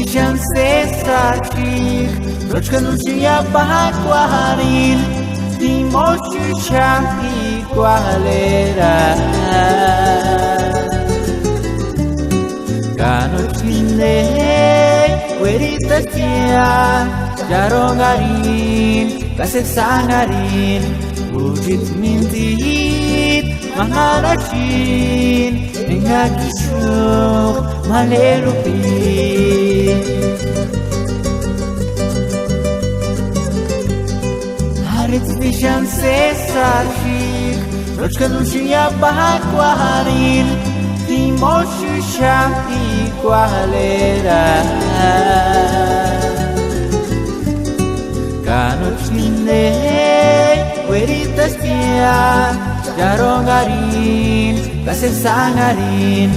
Sesachik, Rochkanusia Bahaquarin, Timochu Champi Qualera Canochine, Veritatia, Jarongarin, Kasesangarin, Ujit Mintit, Maharachin, Engakishuk, Malerupin. Haritz Vishan Sesachik, Rochkanusia Bahaquarin, Timoshu Champi Qualera Canochine, Veritatia, Jarongarin, Kasesangarin,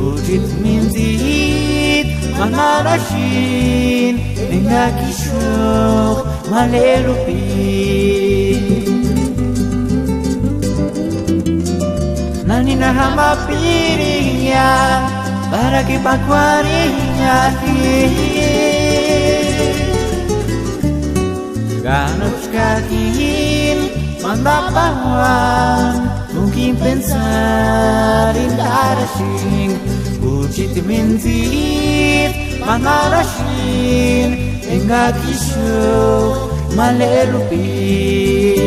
Ujit Mintit, Maharachin, Engakishuk, Malerupin. Nani nahama pirinya, para kipakwarinya Ganos kakin, mandapawan, mungkin pensar indarasing, Ujit mintit, mangarashin, engakishuk, malerupin.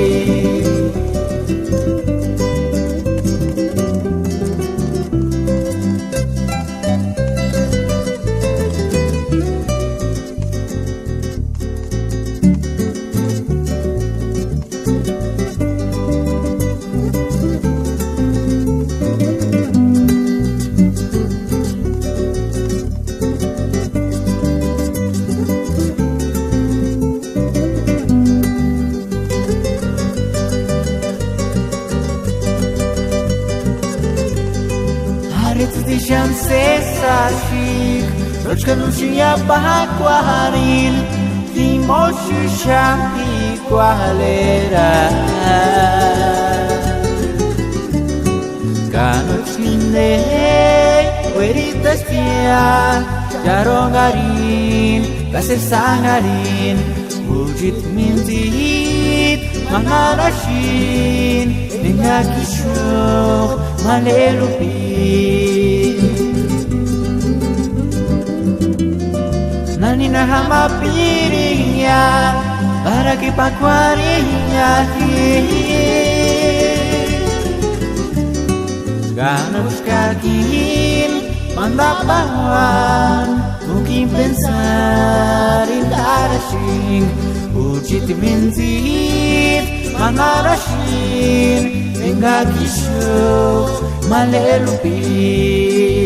Haritz Vishan Sesachik, Rochkanusia Bahaquarin, Timoshu Champi Qualera Canochine, Veritatia, Jarongarin, Kasesangarin, Ujit mintit, Maharachin, Engakishuk, Malerupin. Nani nahama pirinya, para kipakwarinya Ganos kakin, mandapawan, mungkin pensar indarasing, Ujit mintit, Maharachin, Engakishuk, Malerupin.